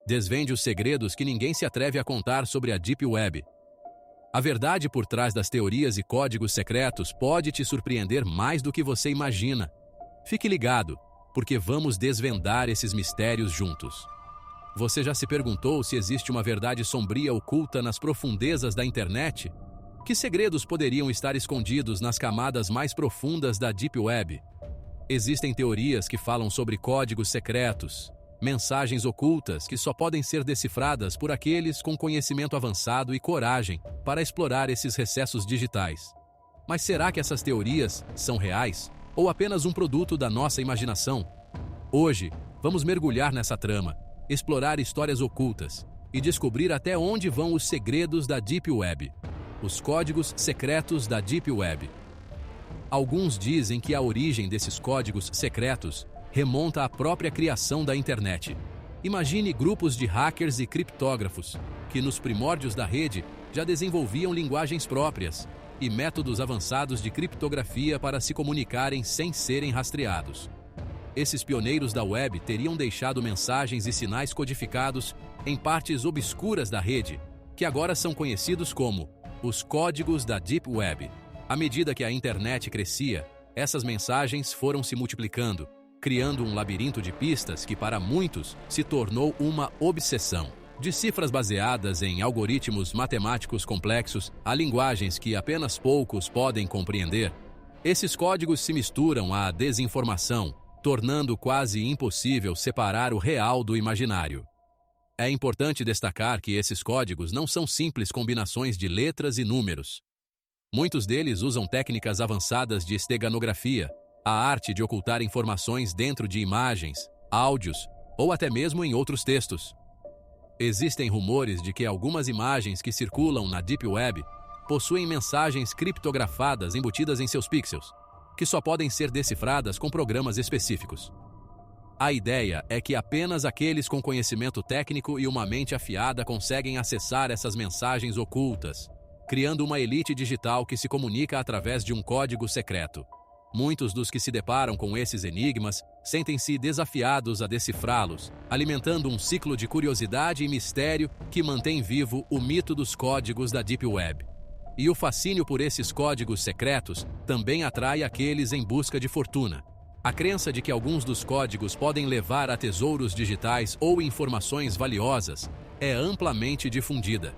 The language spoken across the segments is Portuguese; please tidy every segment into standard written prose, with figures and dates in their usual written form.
Desvende os segredos que ninguém se atreve a contar sobre a Deep Web. A verdade por trás das teorias e códigos secretos pode te surpreender mais do que você imagina. Fique ligado, porque vamos desvendar esses mistérios juntos. Você já se perguntou se existe uma verdade sombria oculta nas profundezas da internet? Que segredos poderiam estar escondidos nas camadas mais profundas da Deep Web? Existem teorias que falam sobre códigos secretos, mensagens ocultas que só podem ser decifradas por aqueles com conhecimento avançado e coragem para explorar esses recessos digitais. Mas será que essas teorias são reais ou apenas um produto da nossa imaginação? Hoje, vamos mergulhar nessa trama, explorar histórias ocultas e descobrir até onde vão os segredos da Deep Web, os códigos secretos da Deep Web. Alguns dizem que a origem desses códigos secretos remonta à própria criação da internet. Imagine grupos de hackers e criptógrafos que, nos primórdios da rede, já desenvolviam linguagens próprias e métodos avançados de criptografia para se comunicarem sem serem rastreados. Esses pioneiros da web teriam deixado mensagens e sinais codificados em partes obscuras da rede, que agora são conhecidos como os códigos da Deep Web. À medida que a internet crescia, essas mensagens foram se multiplicando, criando um labirinto de pistas que, para muitos, se tornou uma obsessão. De cifras baseadas em algoritmos matemáticos complexos a linguagens que apenas poucos podem compreender, esses códigos se misturam à desinformação, tornando quase impossível separar o real do imaginário. É importante destacar que esses códigos não são simples combinações de letras e números. Muitos deles usam técnicas avançadas de esteganografia, a arte de ocultar informações dentro de imagens, áudios ou até mesmo em outros textos. Existem rumores de que algumas imagens que circulam na Deep Web possuem mensagens criptografadas embutidas em seus pixels, que só podem ser decifradas com programas específicos. A ideia é que apenas aqueles com conhecimento técnico e uma mente afiada conseguem acessar essas mensagens ocultas, criando uma elite digital que se comunica através de um código secreto. Muitos dos que se deparam com esses enigmas sentem-se desafiados a decifrá-los, alimentando um ciclo de curiosidade e mistério que mantém vivo o mito dos códigos da Deep Web. E o fascínio por esses códigos secretos também atrai aqueles em busca de fortuna. A crença de que alguns dos códigos podem levar a tesouros digitais ou informações valiosas é amplamente difundida.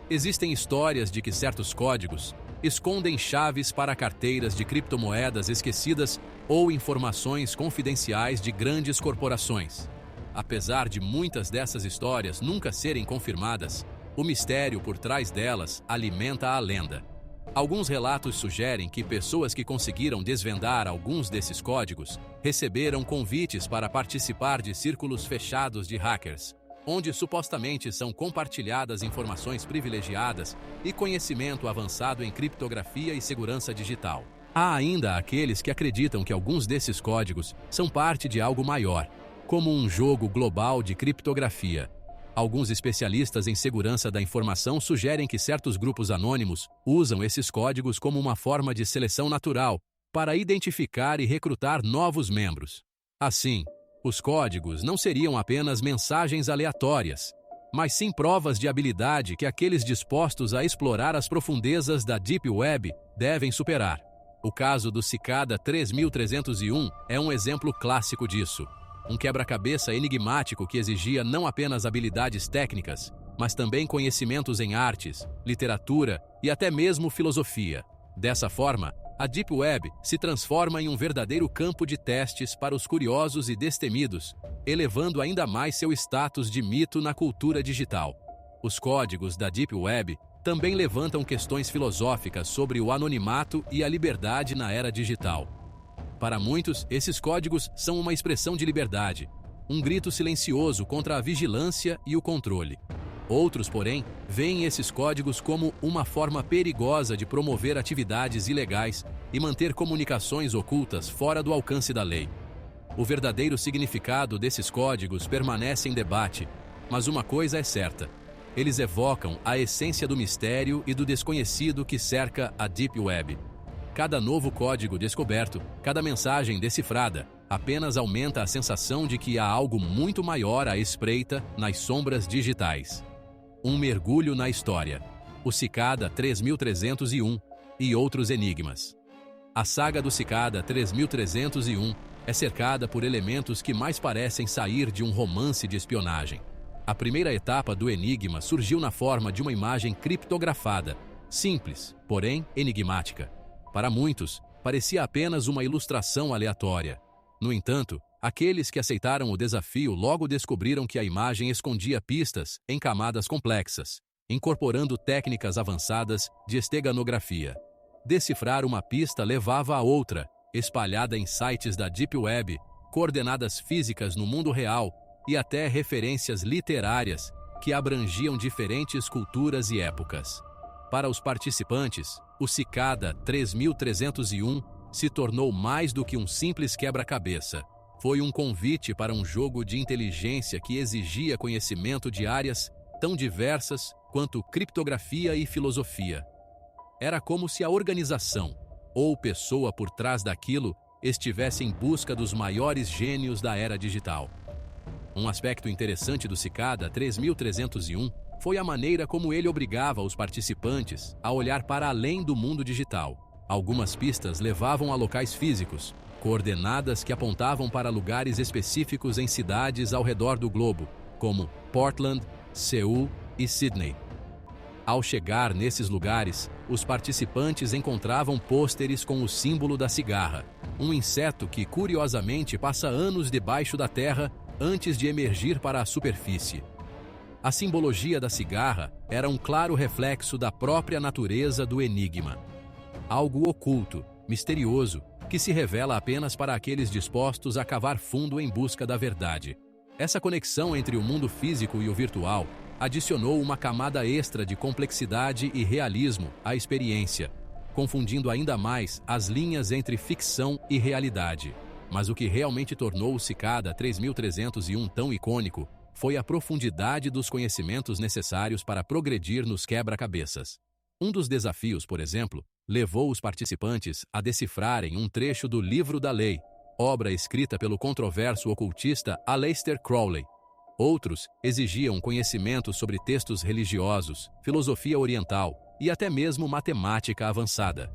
Existem histórias de que certos códigos escondem chaves para carteiras de criptomoedas esquecidas ou informações confidenciais de grandes corporações. Apesar de muitas dessas histórias nunca serem confirmadas, o mistério por trás delas alimenta a lenda. Alguns relatos sugerem que pessoas que conseguiram desvendar alguns desses códigos receberam convites para participar de círculos fechados de hackers, onde supostamente são compartilhadas informações privilegiadas e conhecimento avançado em criptografia e segurança digital. Há ainda aqueles que acreditam que alguns desses códigos são parte de algo maior, como um jogo global de criptografia. Alguns especialistas em segurança da informação sugerem que certos grupos anônimos usam esses códigos como uma forma de seleção natural para identificar e recrutar novos membros. Assim, os códigos não seriam apenas mensagens aleatórias, mas sim provas de habilidade que aqueles dispostos a explorar as profundezas da Deep Web devem superar. O caso do Cicada 3301 é um exemplo clássico disso. Um quebra-cabeça enigmático que exigia não apenas habilidades técnicas, mas também conhecimentos em artes, literatura e até mesmo filosofia. Dessa forma, a Deep Web se transforma em um verdadeiro campo de testes para os curiosos e destemidos, elevando ainda mais seu status de mito na cultura digital. Os códigos da Deep Web também levantam questões filosóficas sobre o anonimato e a liberdade na era digital. Para muitos, esses códigos são uma expressão de liberdade, um grito silencioso contra a vigilância e o controle. Outros, porém, veem esses códigos como uma forma perigosa de promover atividades ilegais e manter comunicações ocultas fora do alcance da lei. O verdadeiro significado desses códigos permanece em debate, mas uma coisa é certa: eles evocam a essência do mistério e do desconhecido que cerca a Deep Web. Cada novo código descoberto, cada mensagem decifrada, apenas aumenta a sensação de que há algo muito maior à espreita nas sombras digitais. Um mergulho na história. O Cicada 3301 e outros enigmas. A saga do Cicada 3301 é cercada por elementos que mais parecem sair de um romance de espionagem. A primeira etapa do enigma surgiu na forma de uma imagem criptografada, simples, porém enigmática. Para muitos, parecia apenas uma ilustração aleatória. No entanto, aqueles que aceitaram o desafio logo descobriram que a imagem escondia pistas em camadas complexas, incorporando técnicas avançadas de esteganografia. Decifrar uma pista levava a outra, espalhada em sites da Deep Web, coordenadas físicas no mundo real e até referências literárias que abrangiam diferentes culturas e épocas. Para os participantes, o Cicada 3301 se tornou mais do que um simples quebra-cabeça. Foi um convite para um jogo de inteligência que exigia conhecimento de áreas tão diversas quanto criptografia e filosofia. Era como se a organização, ou pessoa por trás daquilo, estivesse em busca dos maiores gênios da era digital. Um aspecto interessante do Cicada 3301 foi a maneira como ele obrigava os participantes a olhar para além do mundo digital. Algumas pistas levavam a locais físicos, coordenadas que apontavam para lugares específicos em cidades ao redor do globo, como Portland, Seul e Sydney. Ao chegar nesses lugares, os participantes encontravam pôsteres com o símbolo da cigarra, um inseto que curiosamente passa anos debaixo da terra antes de emergir para a superfície. A simbologia da cigarra era um claro reflexo da própria natureza do enigma. Algo oculto, misterioso, que se revela apenas para aqueles dispostos a cavar fundo em busca da verdade. Essa conexão entre o mundo físico e o virtual adicionou uma camada extra de complexidade e realismo à experiência, confundindo ainda mais as linhas entre ficção e realidade. Mas o que realmente tornou o Cicada 3301 tão icônico foi a profundidade dos conhecimentos necessários para progredir nos quebra-cabeças. Um dos desafios, por exemplo, levou os participantes a decifrarem um trecho do Livro da Lei, obra escrita pelo controverso ocultista Aleister Crowley. Outros exigiam conhecimento sobre textos religiosos, filosofia oriental e até mesmo matemática avançada.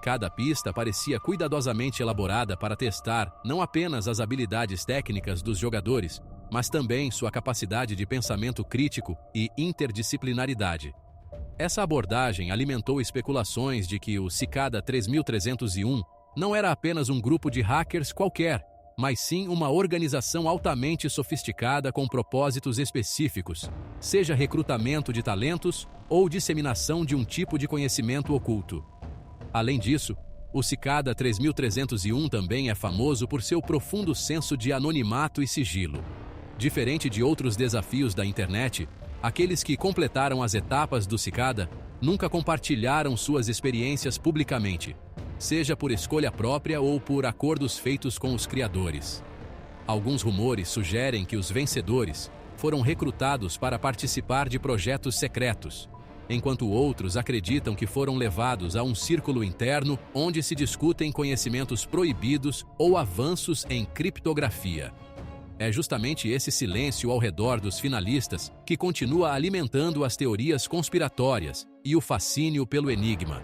Cada pista parecia cuidadosamente elaborada para testar não apenas as habilidades técnicas dos jogadores, mas também sua capacidade de pensamento crítico e interdisciplinaridade. Essa abordagem alimentou especulações de que o Cicada 3301 não era apenas um grupo de hackers qualquer, mas sim uma organização altamente sofisticada com propósitos específicos, seja recrutamento de talentos ou disseminação de um tipo de conhecimento oculto. Além disso, o Cicada 3301 também é famoso por seu profundo senso de anonimato e sigilo. Diferente de outros desafios da internet, aqueles que completaram as etapas do Cicada nunca compartilharam suas experiências publicamente, seja por escolha própria ou por acordos feitos com os criadores. Alguns rumores sugerem que os vencedores foram recrutados para participar de projetos secretos, enquanto outros acreditam que foram levados a um círculo interno onde se discutem conhecimentos proibidos ou avanços em criptografia. É justamente esse silêncio ao redor dos finalistas que continua alimentando as teorias conspiratórias e o fascínio pelo enigma.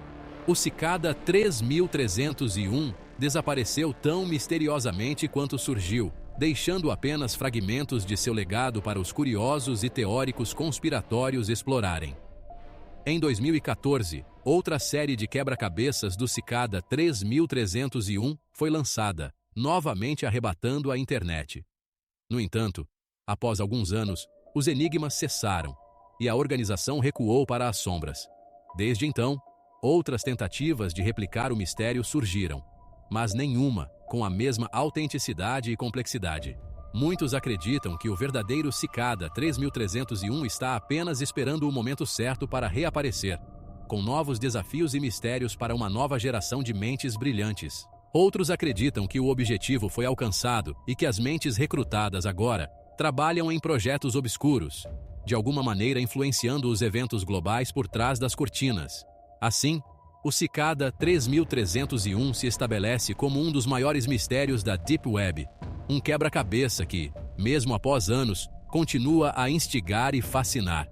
O Cicada 3301 desapareceu tão misteriosamente quanto surgiu, deixando apenas fragmentos de seu legado para os curiosos e teóricos conspiratórios explorarem. Em 2014, outra série de quebra-cabeças do Cicada 3301 foi lançada, novamente arrebatando a internet. No entanto, após alguns anos, os enigmas cessaram e a organização recuou para as sombras. Desde então, outras tentativas de replicar o mistério surgiram, mas nenhuma com a mesma autenticidade e complexidade. Muitos acreditam que o verdadeiro Cicada 3301 está apenas esperando o momento certo para reaparecer, com novos desafios e mistérios para uma nova geração de mentes brilhantes. Outros acreditam que o objetivo foi alcançado e que as mentes recrutadas agora trabalham em projetos obscuros, de alguma maneira influenciando os eventos globais por trás das cortinas. Assim, O Cicada 3301 se estabelece como um dos maiores mistérios da Deep Web, um quebra-cabeça que, mesmo após anos, continua a instigar e fascinar.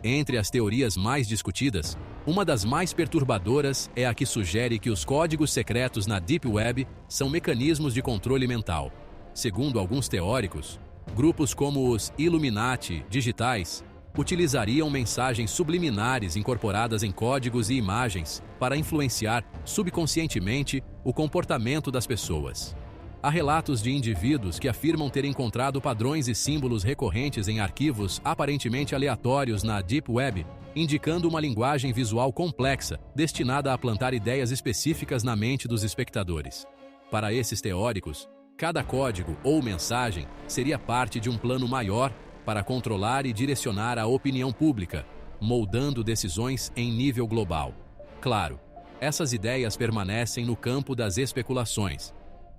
Entre as teorias mais discutidas, uma das mais perturbadoras é a que sugere que os códigos secretos na Deep Web são mecanismos de controle mental. Segundo alguns teóricos, grupos como os Illuminati digitais utilizariam mensagens subliminares incorporadas em códigos e imagens para influenciar subconscientemente o comportamento das pessoas. Há relatos de indivíduos que afirmam ter encontrado padrões e símbolos recorrentes em arquivos aparentemente aleatórios na Deep Web, indicando uma linguagem visual complexa destinada a plantar ideias específicas na mente dos espectadores. Para esses teóricos, cada código ou mensagem seria parte de um plano maior para controlar e direcionar a opinião pública, moldando decisões em nível global. Claro, essas ideias permanecem no campo das especulações,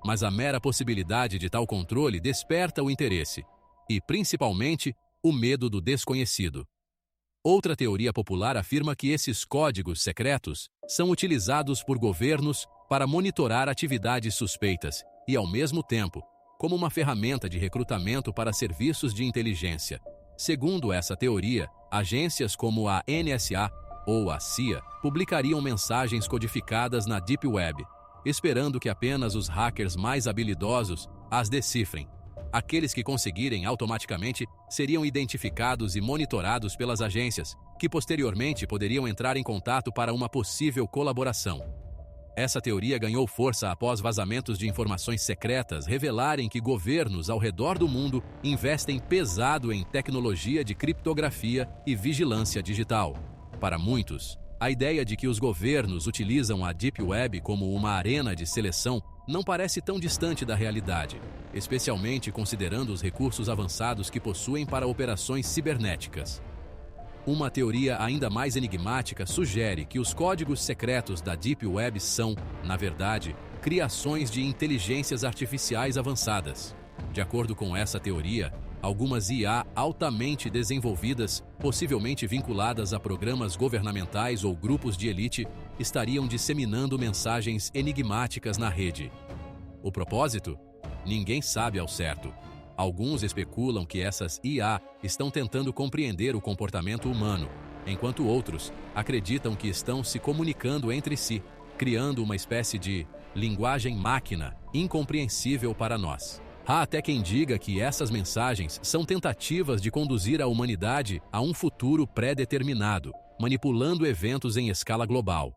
mas a mera possibilidade de tal controle desperta o interesse e, principalmente, o medo do desconhecido. Outra teoria popular afirma que esses códigos secretos são utilizados por governos para monitorar atividades suspeitas e, ao mesmo tempo, como uma ferramenta de recrutamento para serviços de inteligência. Segundo essa teoria, agências como a NSA ou a CIA publicariam mensagens codificadas na Deep Web, esperando que apenas os hackers mais habilidosos as decifrem. Aqueles que conseguirem automaticamente seriam identificados e monitorados pelas agências, que posteriormente poderiam entrar em contato para uma possível colaboração. Essa teoria ganhou força após vazamentos de informações secretas revelarem que governos ao redor do mundo investem pesado em tecnologia de criptografia e vigilância digital. Para muitos, a ideia de que os governos utilizam a Deep Web como uma arena de seleção não parece tão distante da realidade, especialmente considerando os recursos avançados que possuem para operações cibernéticas. Uma teoria ainda mais enigmática sugere que os códigos secretos da Deep Web são, na verdade, criações de inteligências artificiais avançadas. De acordo com essa teoria, algumas IA altamente desenvolvidas, possivelmente vinculadas a programas governamentais ou grupos de elite, estariam disseminando mensagens enigmáticas na rede. O propósito? Ninguém sabe ao certo. Alguns especulam que essas IA estão tentando compreender o comportamento humano, enquanto outros acreditam que estão se comunicando entre si, criando uma espécie de linguagem máquina incompreensível para nós. Há até quem diga que essas mensagens são tentativas de conduzir a humanidade a um futuro pré-determinado, manipulando eventos em escala global.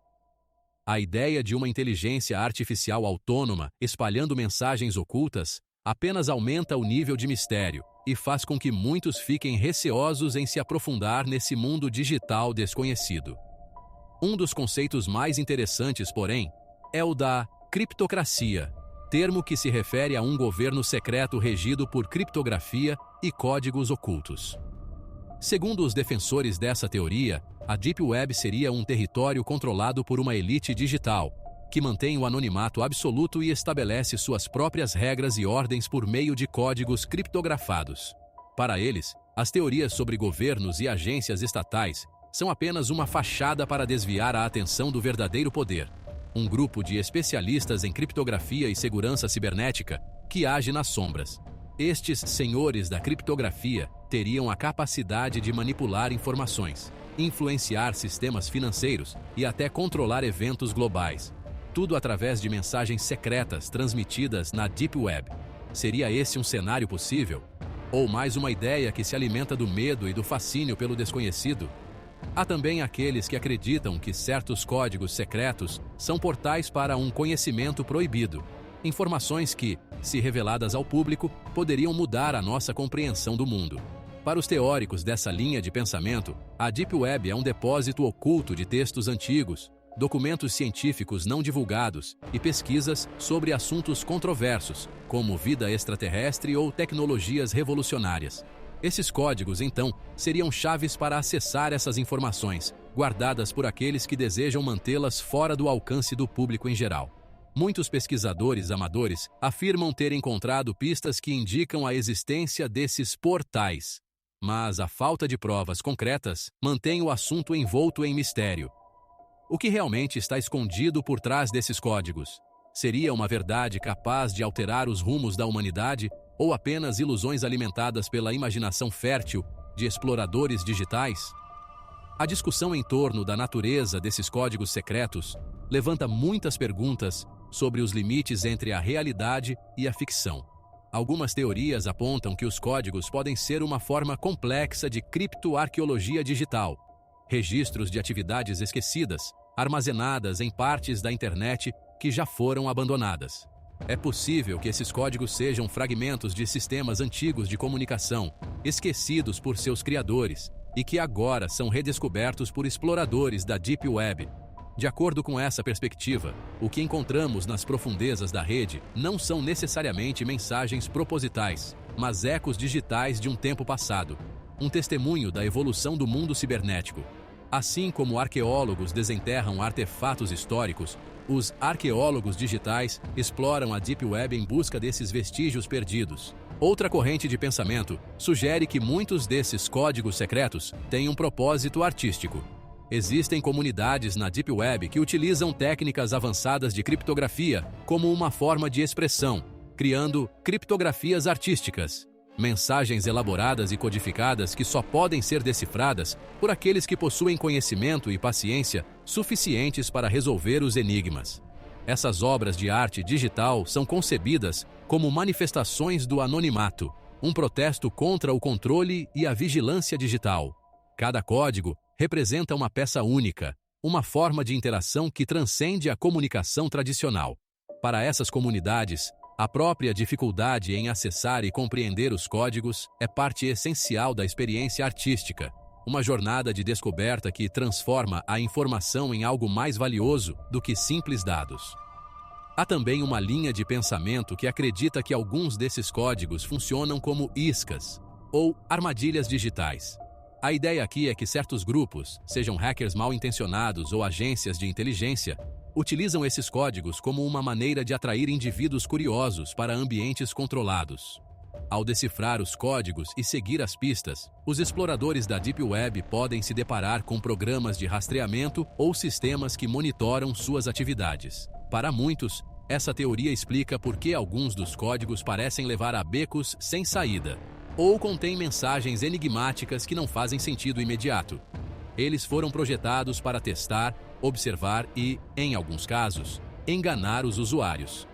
A ideia de uma inteligência artificial autônoma espalhando mensagens ocultas apenas aumenta o nível de mistério e faz com que muitos fiquem receosos em se aprofundar nesse mundo digital desconhecido. Um dos conceitos mais interessantes, porém, é o da criptocracia, termo que se refere a um governo secreto regido por criptografia e códigos ocultos. Segundo os defensores dessa teoria, a Deep Web seria um território controlado por uma elite digital, que mantém o anonimato absoluto e estabelece suas próprias regras e ordens por meio de códigos criptografados. Para eles, as teorias sobre governos e agências estatais são apenas uma fachada para desviar a atenção do verdadeiro poder, um grupo de especialistas em criptografia e segurança cibernética que age nas sombras. Estes senhores da criptografia teriam a capacidade de manipular informações, influenciar sistemas financeiros e até controlar eventos globais. Tudo através de mensagens secretas transmitidas na Deep Web. Seria esse um cenário possível? Ou mais uma ideia que se alimenta do medo e do fascínio pelo desconhecido? Há também aqueles que acreditam que certos códigos secretos são portais para um conhecimento proibido. Informações que, se reveladas ao público, poderiam mudar a nossa compreensão do mundo. Para os teóricos dessa linha de pensamento, a Deep Web é um depósito oculto de textos antigos, documentos científicos não divulgados e pesquisas sobre assuntos controversos, como vida extraterrestre ou tecnologias revolucionárias. Esses códigos, então, seriam chaves para acessar essas informações, guardadas por aqueles que desejam mantê-las fora do alcance do público em geral. Muitos pesquisadores amadores afirmam ter encontrado pistas que indicam a existência desses portais, mas a falta de provas concretas mantém o assunto envolto em mistério. O que realmente está escondido por trás desses códigos? Seria uma verdade capaz de alterar os rumos da humanidade ou apenas ilusões alimentadas pela imaginação fértil de exploradores digitais? A discussão em torno da natureza desses códigos secretos levanta muitas perguntas sobre os limites entre a realidade e a ficção. Algumas teorias apontam que os códigos podem ser uma forma complexa de criptoarqueologia digital, registros de atividades esquecidas, armazenadas em partes da internet que já foram abandonadas. É possível que esses códigos sejam fragmentos de sistemas antigos de comunicação, esquecidos por seus criadores, e que agora são redescobertos por exploradores da Deep Web. De acordo com essa perspectiva, o que encontramos nas profundezas da rede não são necessariamente mensagens propositais, mas ecos digitais de um tempo passado, um testemunho da evolução do mundo cibernético. Assim como arqueólogos desenterram artefatos históricos, os arqueólogos digitais exploram a Deep Web em busca desses vestígios perdidos. Outra corrente de pensamento sugere que muitos desses códigos secretos têm um propósito artístico. Existem comunidades na Deep Web que utilizam técnicas avançadas de criptografia como uma forma de expressão, criando criptografias artísticas, mensagens elaboradas e codificadas que só podem ser decifradas por aqueles que possuem conhecimento e paciência suficientes para resolver os enigmas. Essas obras de arte digital são concebidas como manifestações do anonimato, um protesto contra o controle e a vigilância digital. Cada código representa uma peça única, uma forma de interação que transcende a comunicação tradicional. Para essas comunidades, a própria dificuldade em acessar e compreender os códigos é parte essencial da experiência artística, uma jornada de descoberta que transforma a informação em algo mais valioso do que simples dados. Há também uma linha de pensamento que acredita que alguns desses códigos funcionam como iscas, ou armadilhas digitais. A ideia aqui é que certos grupos, sejam hackers mal intencionados ou agências de inteligência, utilizam esses códigos como uma maneira de atrair indivíduos curiosos para ambientes controlados. Ao decifrar os códigos e seguir as pistas, os exploradores da Deep Web podem se deparar com programas de rastreamento ou sistemas que monitoram suas atividades. Para muitos, essa teoria explica por que alguns dos códigos parecem levar a becos sem saída, ou contêm mensagens enigmáticas que não fazem sentido imediato. Eles foram projetados para testar, observar e, em alguns casos, enganar os usuários.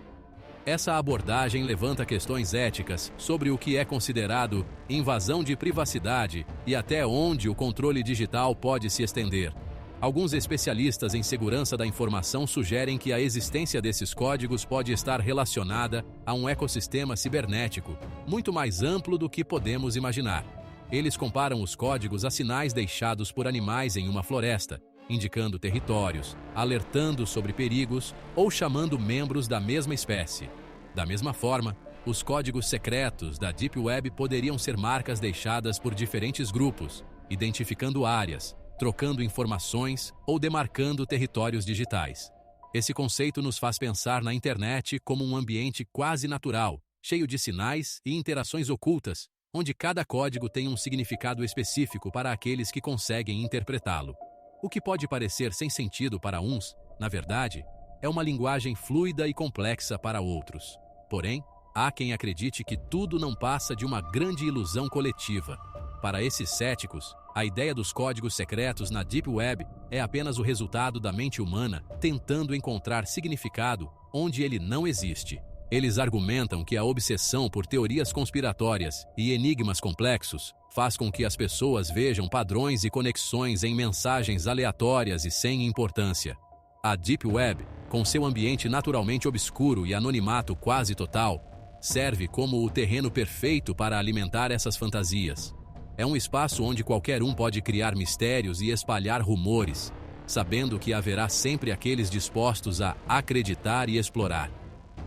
Essa abordagem levanta questões éticas sobre o que é considerado invasão de privacidade e até onde o controle digital pode se estender. Alguns especialistas em segurança da informação sugerem que a existência desses códigos pode estar relacionada a um ecossistema cibernético muito mais amplo do que podemos imaginar. Eles comparam os códigos a sinais deixados por animais em uma floresta, indicando territórios, alertando sobre perigos ou chamando membros da mesma espécie. Da mesma forma, os códigos secretos da Deep Web poderiam ser marcas deixadas por diferentes grupos, identificando áreas, trocando informações ou demarcando territórios digitais. Esse conceito nos faz pensar na internet como um ambiente quase natural, cheio de sinais e interações ocultas, onde cada código tem um significado específico para aqueles que conseguem interpretá-lo. O que pode parecer sem sentido para uns, na verdade, é uma linguagem fluida e complexa para outros. Porém, há quem acredite que tudo não passa de uma grande ilusão coletiva. Para esses céticos, a ideia dos códigos secretos na Deep Web é apenas o resultado da mente humana tentando encontrar significado onde ele não existe. Eles argumentam que a obsessão por teorias conspiratórias e enigmas complexos faz com que as pessoas vejam padrões e conexões em mensagens aleatórias e sem importância. A Deep Web, com seu ambiente naturalmente obscuro e anonimato quase total, serve como o terreno perfeito para alimentar essas fantasias. É um espaço onde qualquer um pode criar mistérios e espalhar rumores, sabendo que haverá sempre aqueles dispostos a acreditar e explorar.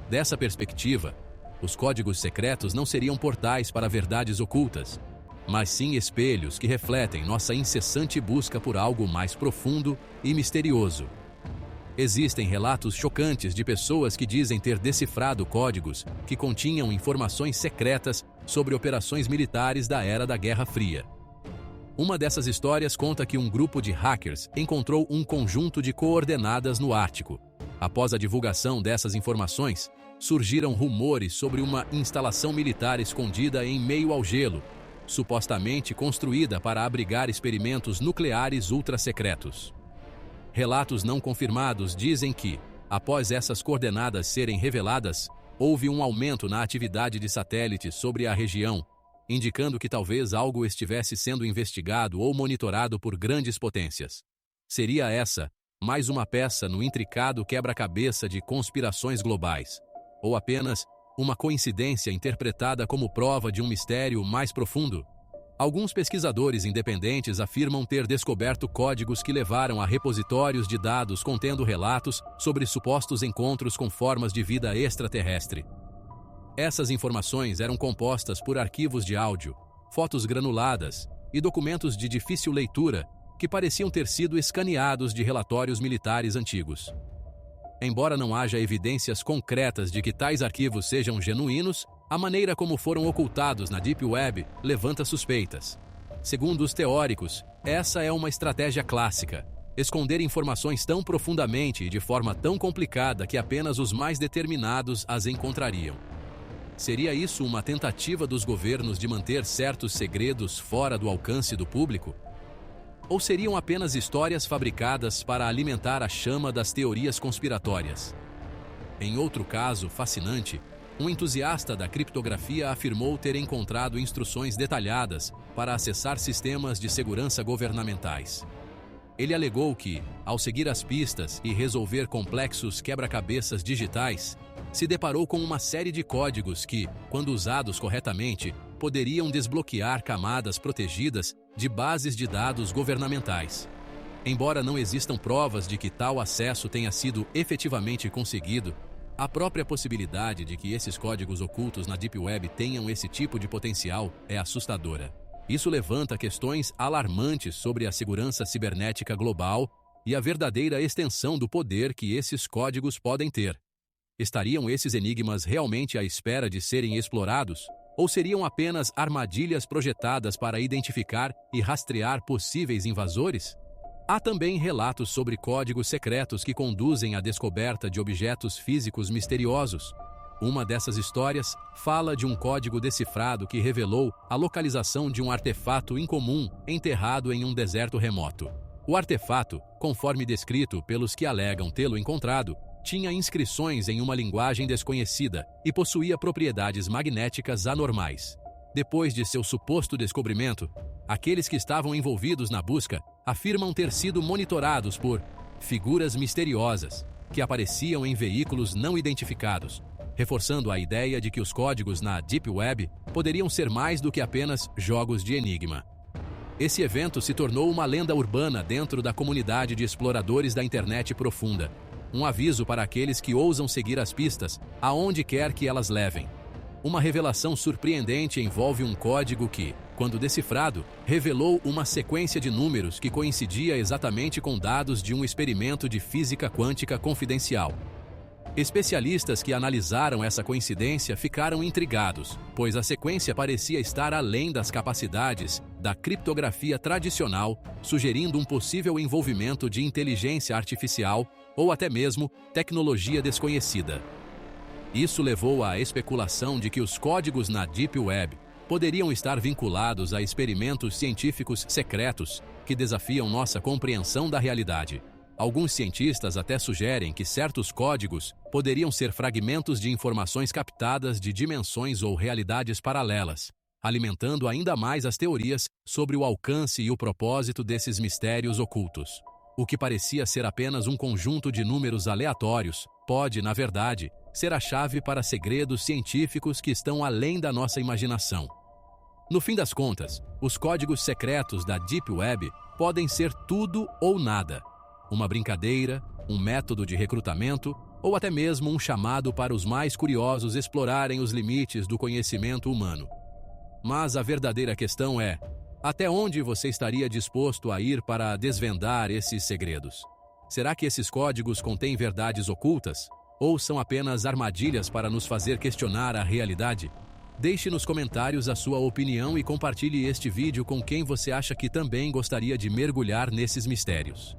Dessa perspectiva, os códigos secretos não seriam portais para verdades ocultas, mas sim espelhos que refletem nossa incessante busca por algo mais profundo e misterioso. Existem relatos chocantes de pessoas que dizem ter decifrado códigos que continham informações secretas sobre operações militares da era da Guerra Fria. Uma dessas histórias conta que um grupo de hackers encontrou um conjunto de coordenadas no Ártico. Após a divulgação dessas informações, surgiram rumores sobre uma instalação militar escondida em meio ao gelo, supostamente construída para abrigar experimentos nucleares ultra-secretos. Relatos não confirmados dizem que, após essas coordenadas serem reveladas, houve um aumento na atividade de satélites sobre a região, indicando que talvez algo estivesse sendo investigado ou monitorado por grandes potências. Seria essa mais uma peça no intricado quebra-cabeça de conspirações globais, ou apenas uma coincidência interpretada como prova de um mistério mais profundo? Alguns pesquisadores independentes afirmam ter descoberto códigos que levaram a repositórios de dados contendo relatos sobre supostos encontros com formas de vida extraterrestre. Essas informações eram compostas por arquivos de áudio, fotos granuladas e documentos de difícil leitura que pareciam ter sido escaneados de relatórios militares antigos. Embora não haja evidências concretas de que tais arquivos sejam genuínos, a maneira como foram ocultados na Deep Web levanta suspeitas. Segundo os teóricos, essa é uma estratégia clássica: esconder informações tão profundamente e de forma tão complicada que apenas os mais determinados as encontrariam. Seria isso uma tentativa dos governos de manter certos segredos fora do alcance do público? Ou seriam apenas histórias fabricadas para alimentar a chama das teorias conspiratórias? Em outro caso fascinante, um entusiasta da criptografia afirmou ter encontrado instruções detalhadas para acessar sistemas de segurança governamentais. Ele alegou que, ao seguir as pistas e resolver complexos quebra-cabeças digitais, se deparou com uma série de códigos que, quando usados corretamente, poderiam desbloquear camadas protegidas de bases de dados governamentais. Embora não existam provas de que tal acesso tenha sido efetivamente conseguido, a própria possibilidade de que esses códigos ocultos na Deep Web tenham esse tipo de potencial é assustadora. Isso levanta questões alarmantes sobre a segurança cibernética global e a verdadeira extensão do poder que esses códigos podem ter. Estariam esses enigmas realmente à espera de serem explorados? Ou seriam apenas armadilhas projetadas para identificar e rastrear possíveis invasores? Há também relatos sobre códigos secretos que conduzem à descoberta de objetos físicos misteriosos. Uma dessas histórias fala de um código decifrado que revelou a localização de um artefato incomum enterrado em um deserto remoto. O artefato, conforme descrito pelos que alegam tê-lo encontrado, tinha inscrições em uma linguagem desconhecida e possuía propriedades magnéticas anormais. Depois de seu suposto descobrimento, aqueles que estavam envolvidos na busca afirmam ter sido monitorados por figuras misteriosas que apareciam em veículos não identificados, reforçando a ideia de que os códigos na Deep Web poderiam ser mais do que apenas jogos de enigma. Esse evento se tornou uma lenda urbana dentro da comunidade de exploradores da internet profunda, um aviso para aqueles que ousam seguir as pistas, aonde quer que elas levem. Uma revelação surpreendente envolve um código que, quando decifrado, revelou uma sequência de números que coincidia exatamente com dados de um experimento de física quântica confidencial. Especialistas que analisaram essa coincidência ficaram intrigados, pois a sequência parecia estar além das capacidades da criptografia tradicional, sugerindo um possível envolvimento de inteligência artificial ou até mesmo tecnologia desconhecida. Isso levou à especulação de que os códigos na Deep Web poderiam estar vinculados a experimentos científicos secretos que desafiam nossa compreensão da realidade. Alguns cientistas até sugerem que certos códigos poderiam ser fragmentos de informações captadas de dimensões ou realidades paralelas, alimentando ainda mais as teorias sobre o alcance e o propósito desses mistérios ocultos. O que parecia ser apenas um conjunto de números aleatórios pode, na verdade, ser a chave para segredos científicos que estão além da nossa imaginação. No fim das contas, os códigos secretos da Deep Web podem ser tudo ou nada. Uma brincadeira, um método de recrutamento ou até mesmo um chamado para os mais curiosos explorarem os limites do conhecimento humano. Mas a verdadeira questão é: até onde você estaria disposto a ir para desvendar esses segredos? Será que esses códigos contêm verdades ocultas? Ou são apenas armadilhas para nos fazer questionar a realidade? Deixe nos comentários a sua opinião e compartilhe este vídeo com quem você acha que também gostaria de mergulhar nesses mistérios.